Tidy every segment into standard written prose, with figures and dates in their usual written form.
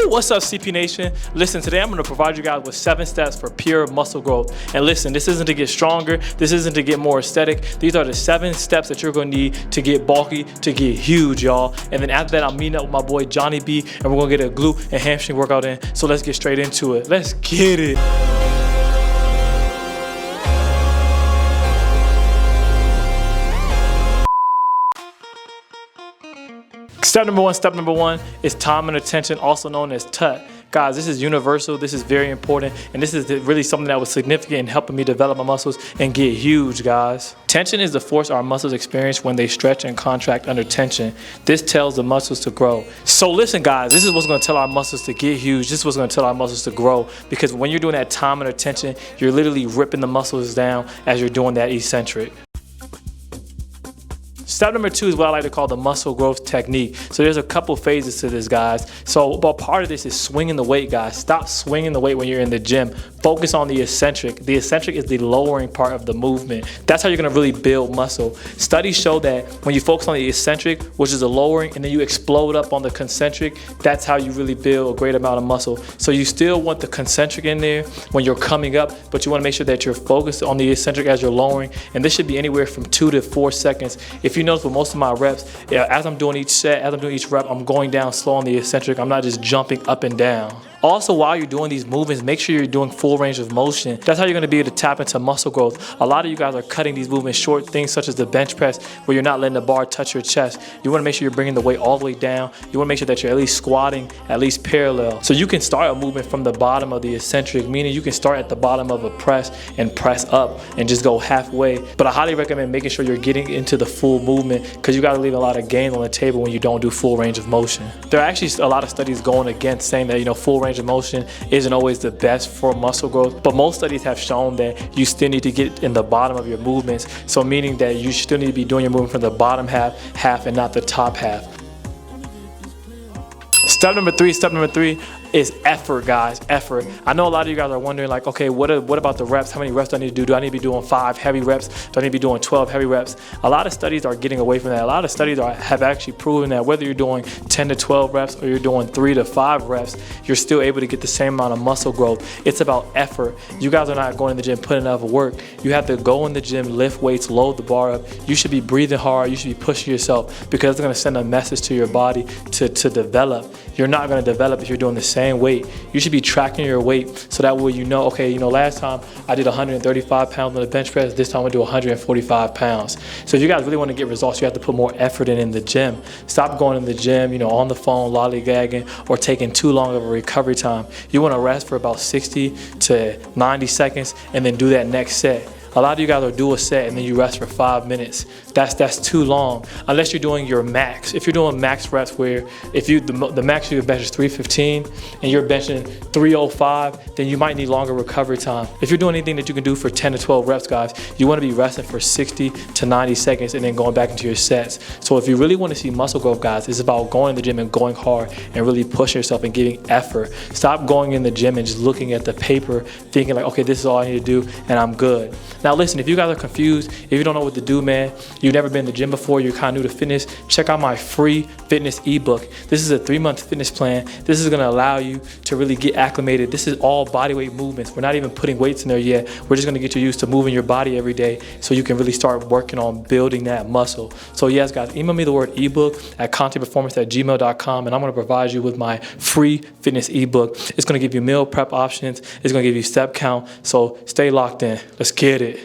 Woo! What's up, CP Nation? Listen, today I'm going to provide you guys with 7 steps for pure muscle growth. And listen, this isn't to get stronger. This isn't to get more aesthetic. These are the 7 steps that you're going to need to get bulky, to get huge, y'all. And then after that, I'm meeting up with my boy Johnny B, and we're going to get a glute and hamstring workout in. So let's get straight into it. Let's get it. Step number one is time and attention, also known as TUT. Guys, this is universal, this is very important, and this is really something that was significant in helping me develop my muscles and get huge, guys. Tension is the force our muscles experience when they stretch and contract under tension. This tells the muscles to grow. So listen, guys, this is what's going to tell our muscles to get huge. This is what's going to tell our muscles to grow, because when you're doing that time and attention, you're literally ripping the muscles down as you're doing that eccentric. Step number 2 is what I like to call the muscle growth technique. So there's a couple phases to this, guys. So but part of this is swinging the weight, guys. Stop swinging the weight when you're in the gym. Focus on the eccentric. The eccentric is the lowering part of the movement. That's how you're gonna really build muscle. Studies show that when you focus on the eccentric, which is the lowering, and then you explode up on the concentric, that's how you really build a great amount of muscle. So you still want the concentric in there when you're coming up, but you wanna make sure that you're focused on the eccentric as you're lowering. And this should be anywhere from 2 to 4 seconds. If you notice with most of my reps, as I'm doing each set, as I'm doing each rep, I'm going down slow on the eccentric. I'm not just jumping up and down. Also, while you're doing these movements, make sure you're doing full range of motion. That's how you're gonna be able to tap into muscle growth. A lot of you guys are cutting these movements short, things such as the bench press, where you're not letting the bar touch your chest. You wanna make sure you're bringing the weight all the way down. You wanna make sure that you're at least squatting, at least parallel. So you can start a movement from the bottom of the eccentric, meaning you can start at the bottom of a press and press up and just go halfway. But I highly recommend making sure you're getting into the full movement, because you gotta leave a lot of gain on the table when you don't do full range of motion. There are actually a lot of studies going against saying that, full range of motion isn't always the best for muscle growth, but most studies have shown that you still need to get in the bottom of your movements. So meaning that you still need to be doing your movement from the bottom half and not the top half. Step number three is effort, guys, effort. I know a lot of you guys are wondering, like, okay, what about the reps? How many reps do I need to do? Do I need to be doing 5 heavy reps? Do I need to be doing 12 heavy reps? A lot of studies are getting away from that. A lot of studies have actually proven that whether you're doing 10 to 12 reps or you're doing 3 to 5 reps, you're still able to get the same amount of muscle growth. It's about effort. You guys are not going in the gym putting enough work. You have to go in the gym, lift weights, load the bar up. You should be breathing hard. You should be pushing yourself, because it's going to send a message to your body to develop. You're not going to develop if you're doing the same weight. You should be tracking your weight, so that way okay, last time I did 135 pounds on the bench press, this time I'm gonna do 145 pounds. So if you guys really want to get results, you have to put more effort in the gym. Stop going in the gym, on the phone, lollygagging, or taking too long of a recovery time. You want to rest for about 60 to 90 seconds and then do that next set. A lot of you guys will do a set and then you rest for 5 minutes. That's too long, unless you're doing your max. If you're doing max reps, where if the max you can bench is 315 and you're benching 305, then you might need longer recovery time. If you're doing anything that you can do for 10 to 12 reps, guys, you want to be resting for 60 to 90 seconds and then going back into your sets. So if you really want to see muscle growth, guys, it's about going in the gym and going hard and really pushing yourself and giving effort. Stop going in the gym and just looking at the paper thinking like, okay, this is all I need to do and I'm good. Now listen, if you guys are confused, if you don't know what to do, man, you've never been in the gym before, you're kind of new to fitness, check out my free fitness ebook. This is a 3-month fitness plan. This is gonna allow you to really get acclimated. This is all bodyweight movements. We're not even putting weights in there yet. We're just gonna get you used to moving your body every day so you can really start working on building that muscle. So yes, guys, email me the word ebook at contentperformance@gmail.com, and I'm gonna provide you with my free fitness ebook. It's gonna give you meal prep options. It's gonna give you step count. So stay locked in. Let's get it.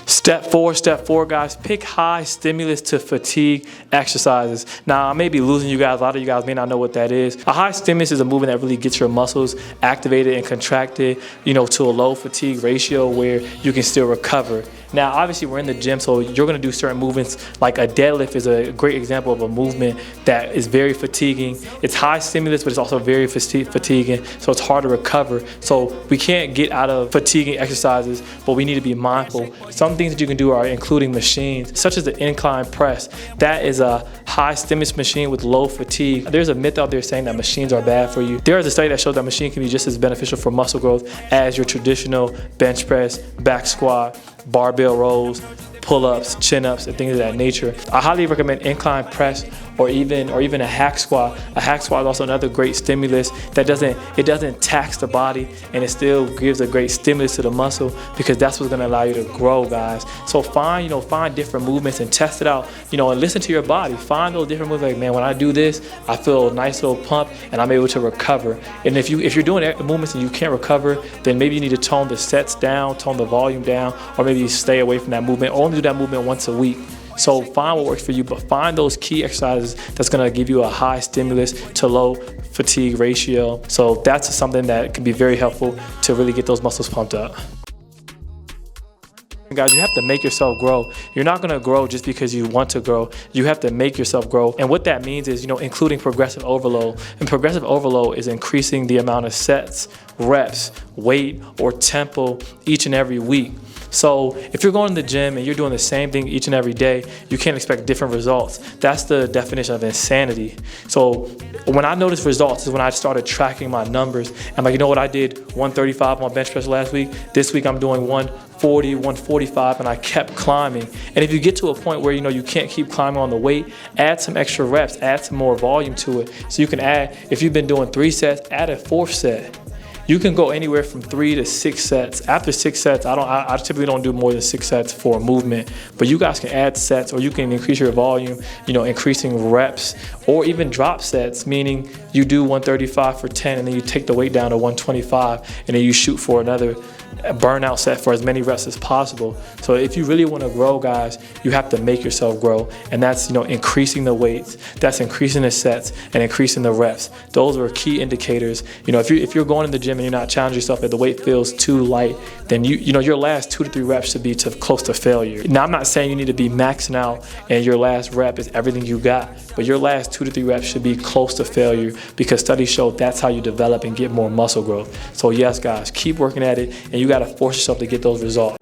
Step four, guys, pick high stimulus to fatigue exercises. Now, I may be losing you guys. A lot of you guys may not know what that is. A high stimulus is a movement that really gets your muscles activated and contracted, to a low fatigue ratio where you can still recover. Now, obviously, we're in the gym, so you're gonna do certain movements, like a deadlift is a great example of a movement that is very fatiguing. It's high stimulus, but it's also very fatiguing, so it's hard to recover. So we can't get out of fatiguing exercises, but we need to be mindful. Some things that you can do are including machines, such as the incline press. That is a high stimulus machine with low fatigue. There's a myth out there saying that machines are bad for you. There is a study that shows that machine can be just as beneficial for muscle growth as your traditional bench press, back squat, barbell rows, pull-ups, chin-ups, and things of that nature. I highly recommend incline press or even a hack squat. A hack squat is also another great stimulus that doesn't tax the body, and it still gives a great stimulus to the muscle, because that's what's gonna allow you to grow, guys. So find different movements and test it out, and listen to your body. Find those different movements. Like, man, when I do this, I feel a nice little pump and I'm able to recover. And if you're doing movements and you can't recover, then maybe you need to tone the sets down, tone the volume down, or maybe you stay away from that movement. Only do that movement once a week. So find what works for you, but find those key exercises that's gonna give you a high stimulus to low fatigue ratio. So that's something that can be very helpful to really get those muscles pumped up. Guys, you have to make yourself grow. You're not gonna grow just because you want to grow. You have to make yourself grow. And what that means is, including progressive overload. And progressive overload is increasing the amount of sets, reps, weight, or tempo each and every week. So if you're going to the gym and you're doing the same thing each and every day, you can't expect different results. That's the definition of insanity. So when I noticed results is when I started tracking my numbers. I'm like, you know what, I did 135 on bench press last week. This week I'm doing 140, 145, and I kept climbing. And if you get to a point where you can't keep climbing on the weight, add some extra reps, add some more volume to it. So you can add, if you've been doing 3 sets, add a 4th set. You can go anywhere from 3 to 6 sets. After 6 sets, I typically don't do more than 6 sets for a movement, but you guys can add sets, or you can increase your volume, increasing reps, or even drop sets, meaning you do 135 for 10 and then you take the weight down to 125 and then you shoot for another burnout set for as many reps as possible. So if you really want to grow, guys, you have to make yourself grow, and that's increasing the weights, that's increasing the sets and increasing the reps. Those are key indicators. If you're going to the gym and you're not challenging yourself, if the weight feels too light, then your last 2 to 3 reps should be close to failure. Now, I'm not saying you need to be maxing out and your last rep is everything you got, but your last 2 to 3 reps should be close to failure, because studies show that's how you develop and get more muscle growth. So yes, guys, keep working at it, and you got to force yourself to get those results.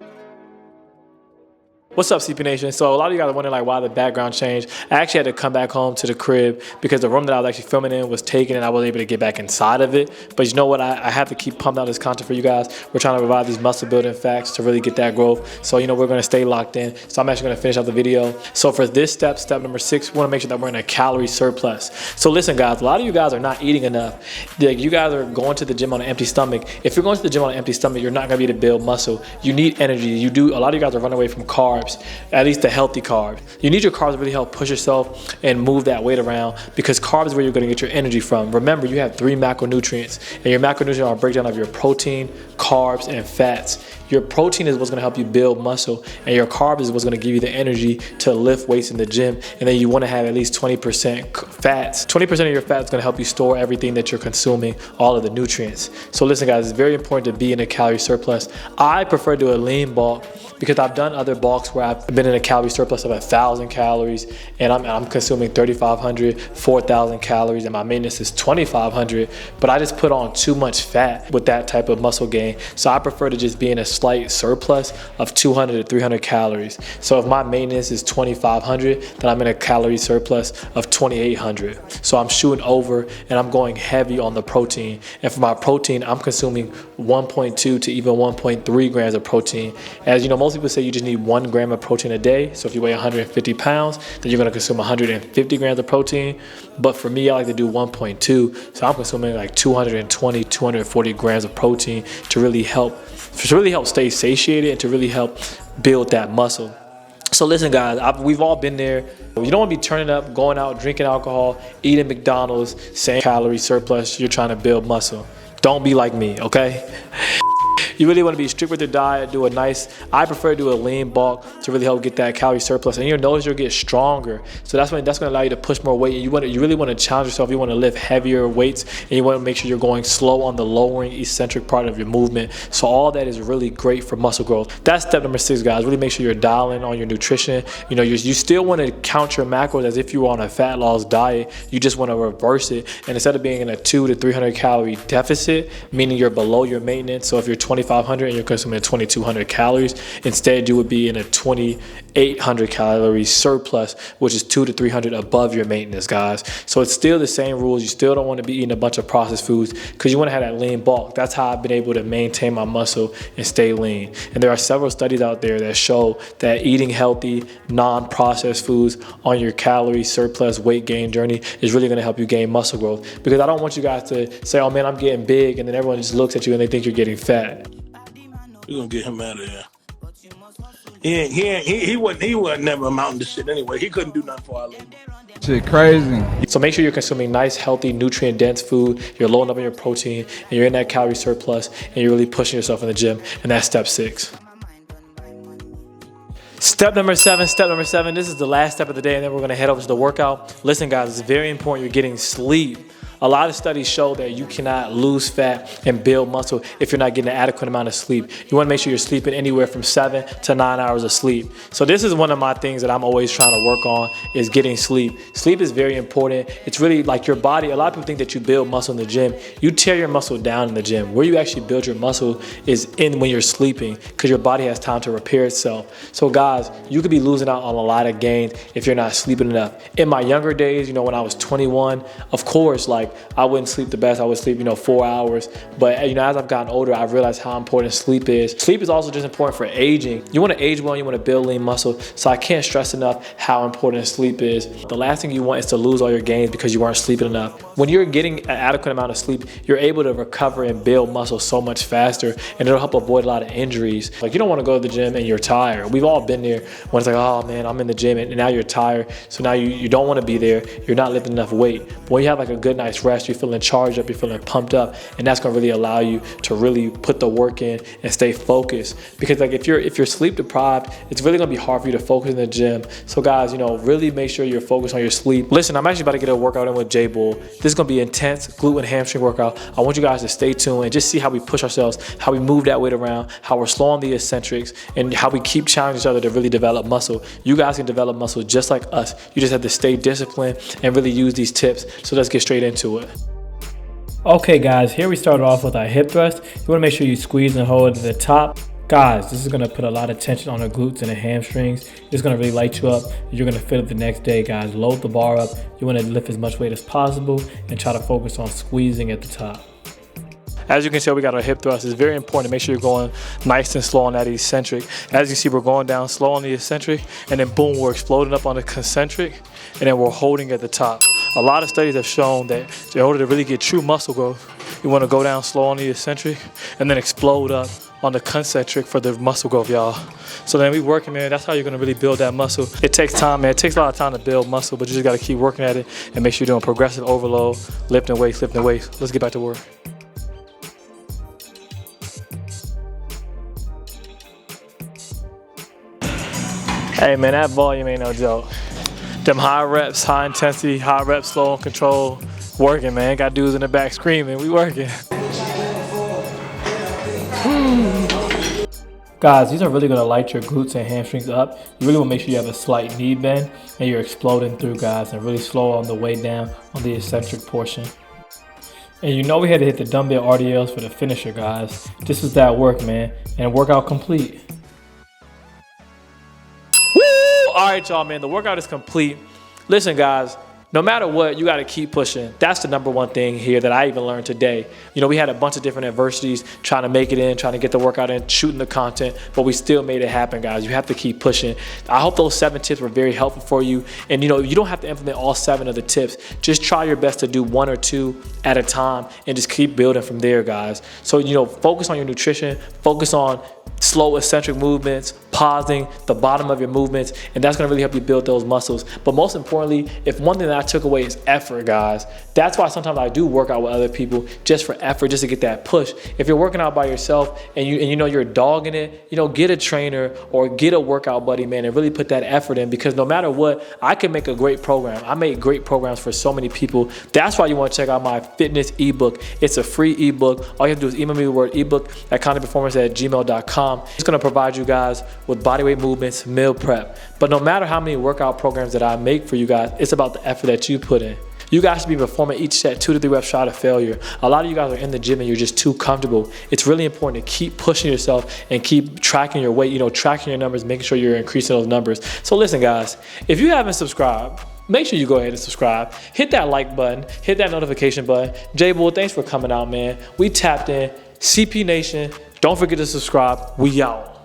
What's up, CP Nation? So a lot of you guys are wondering why the background changed. I actually had to come back home to the crib because the room that I was actually filming in was taken and I wasn't able to get back inside of it. But you know what? I have to keep pumping out this content for you guys. We're trying to provide these muscle building facts to really get that growth. So we're going to stay locked in. So I'm actually going to finish out the video. So for this step number 6, we want to make sure that we're in a calorie surplus. So listen, guys, a lot of you guys are not eating enough. You guys are going to the gym on an empty stomach. If you're going to the gym on an empty stomach, you're not going to be able to build muscle. You need energy. A lot of you guys are running away from carbs. At least the healthy carbs. You need your carbs to really help push yourself and move that weight around, because carbs is where you're going to get your energy from. Remember, you have 3 macronutrients, and your macronutrients are a breakdown of your protein, carbs, and fats. Your protein is what's going to help you build muscle, and your carbs is what's going to give you the energy to lift weights in the gym. And then you want to have at least 20% fats. 20% of your fat is going to help you store everything that you're consuming, all of the nutrients. So listen, guys, it's very important to be in a calorie surplus. I prefer to do a lean bulk because I've done other bulks where I've been in a calorie surplus of 1,000 calories, and I'm consuming 3,500, 4,000 calories, and my maintenance is 2,500, but I just put on too much fat with that type of muscle gain. So I prefer to just be in a slight surplus of 200 to 300 calories. So if my maintenance is 2,500, then I'm in a calorie surplus of 2,800. So I'm shooting over and I'm going heavy on the protein. And for my protein, I'm consuming 1.2 to even 1.3 grams of protein. As you know, most people say you just need 1 gram of protein a day. So if you weigh 150 pounds, then you're going to consume 150 grams of protein. But for me, I like to do 1.2. So I'm consuming like 220, 240 grams of protein to really help stay satiated and to really help build that muscle. So listen, guys, we've all been there. You don't want to be turning up, going out, drinking alcohol, eating McDonald's, saying calorie surplus, you're trying to build muscle. Don't be like me, okay? You really want to be strict with your diet, I prefer to do a lean bulk to really help get that calorie surplus, and you'll notice you'll get stronger. So that's going to allow you to push more weight. You really want to challenge yourself. You want to lift heavier weights, and you want to make sure you're going slow on the lowering eccentric part of your movement. So all that is really great for muscle growth. That's step number 6, guys. Really make sure you're dialing on your nutrition. You still want to count your macros as if you were on a fat loss diet. You just want to reverse it, and instead of being in a 200 to 300 calorie deficit, meaning you're below your maintenance. So if you're 2,500 and you're consuming 2,200 calories, instead you would be in a 2,800 800 calories surplus, which is 200 to 300 above your maintenance, guys. So it's still the same rules. You still don't want to be eating a bunch of processed foods because you want to have that lean bulk. That's how I've been able to maintain my muscle and stay lean. And there are several studies out there that show that eating healthy, non-processed foods on your calorie surplus weight gain journey is really going to help you gain muscle growth. Because I don't want you guys to say, oh man, I'm getting big, and then everyone just looks at you and they think you're getting fat. We're gonna get him out of there. He wasn't never amounting to shit anyway. He couldn't do nothing for our labor. Shit crazy. So make sure you're consuming nice, healthy, nutrient-dense food. You're loading up on your protein, and you're in that calorie surplus, and you're really pushing yourself in the gym. And that's step 6. Step number 7, this is the last step of the day, and then we're gonna head over to the workout. Listen guys, it's very important you're getting sleep. A lot of studies show that you cannot lose fat and build muscle if you're not getting an adequate amount of sleep. You wanna make sure you're sleeping anywhere from 7 to 9 hours of sleep. So this is one of my things that I'm always trying to work on, is getting sleep. Sleep is very important. It's really like your body. A lot of people think that you build muscle in the gym. You tear your muscle down in the gym. Where you actually build your muscle is in when you're sleeping, because your body has time to repair itself. So guys, you could be losing out on a lot of gains if you're not sleeping enough. In my younger days, you know, when I was 21, of course, like I wouldn't sleep the best. I would sleep, 4 hours. But you know, as I've gotten older, I've realized how important sleep is. Sleep is also just important for aging. You want to age well, you want to build lean muscle. So I can't stress enough how important sleep is. The last thing you want is to lose all your gains because you aren't sleeping enough. When you're getting an adequate amount of sleep, you're able to recover and build muscle so much faster, and it'll help avoid a lot of injuries. Like, you don't want to go to the gym and you're tired. We've all been there when it's like, oh man, I'm in the gym and now you're tired. So now you don't want to be there. You're not lifting enough weight. But when you have like a good night's rest, you're feeling charged up, you're feeling pumped up, and that's going to really allow you to really put the work in and stay focused. Because like if you're sleep deprived, it's really going to be hard for you to focus in the gym. So guys, really make sure you're focused on your sleep. Listen, I'm actually about to get a workout in with J-Bull. This is going to be intense glute and hamstring workout. I want you guys to stay tuned and just see how we push ourselves, how we move that weight around, how we're slowing the eccentrics, and how we keep challenging each other to really develop muscle. You guys can develop muscle just like us. You just have to stay disciplined and really use these tips. So let's get straight into it. Okay guys, here we started off with our hip thrust. You want to make sure you squeeze and hold it to the top. Guys, this is going to put a lot of tension on the glutes and the hamstrings. It's going to really light you up. You're going to feel it the next day, guys. Load the bar up. You want to lift as much weight as possible and try to focus on squeezing at the top. As you can tell, we got our hip thrust. It's very important to make sure you're going nice and slow on that eccentric. As you see, we're going down slow on the eccentric, and then boom, we're exploding up on the concentric, and then we're holding at the top. A lot of studies have shown that in order to really get true muscle growth, you want to go down slow on the eccentric and then explode up on the concentric for the muscle growth, y'all. So then we working, man. That's how you're going to really build that muscle. It takes time, man. It takes a lot of time to build muscle, but you just got to keep working at it and make sure you're doing progressive overload, lifting weights, lifting weights. Let's get back to work. Hey man, that volume ain't no joke. Them high reps, high intensity, high reps, slow and control, working, man. Got dudes in the back screaming, we working. Guys, these are really gonna light your glutes and hamstrings up. You really wanna make sure you have a slight knee bend and you're exploding through, guys, and really slow on the way down on the eccentric portion. And we had to hit the dumbbell RDLs for the finisher, guys. This was that work, man, and workout complete. All right, y'all, man, the workout is complete. Listen, guys, no matter what, you got to keep pushing. That's the number one thing here that I even learned today. We had a bunch of different adversities trying to make it in, trying to get the workout in, shooting the content, but we still made it happen, guys. You have to keep pushing. I hope those 7 tips were very helpful for you. And, you don't have to implement all 7 of the tips. Just try your best to do 1 or 2 at a time and just keep building from there, guys. So, focus on your nutrition, focus on slow eccentric movements, pausing the bottom of your movements, and that's going to really help you build those muscles. But most importantly, if one thing that I took away is effort, guys. That's why sometimes I do work out with other people just for effort, just to get that push. If you're working out by yourself and you're dogging it, get a trainer or get a workout buddy, man, and really put that effort in, because no matter what, I can make a great program. I make great programs for so many people. That's why you want to check out my fitness ebook. It's a free ebook. All you have to do is email me the word ebook at contentperformance@gmail.com. It's going to provide you guys with bodyweight movements, meal prep. But no matter how many workout programs that I make for you guys, it's about the effort that you put in. You guys should be performing each set 2 to 3 reps short of failure. A lot of you guys are in the gym and you're just too comfortable. It's really important to keep pushing yourself and keep tracking your weight, tracking your numbers, making sure you're increasing those numbers. So listen, guys, if you haven't subscribed, make sure you go ahead and subscribe. Hit that like button, hit that notification button. J-Bull, thanks for coming out, man. We tapped in. CP Nation, don't forget to subscribe. We out.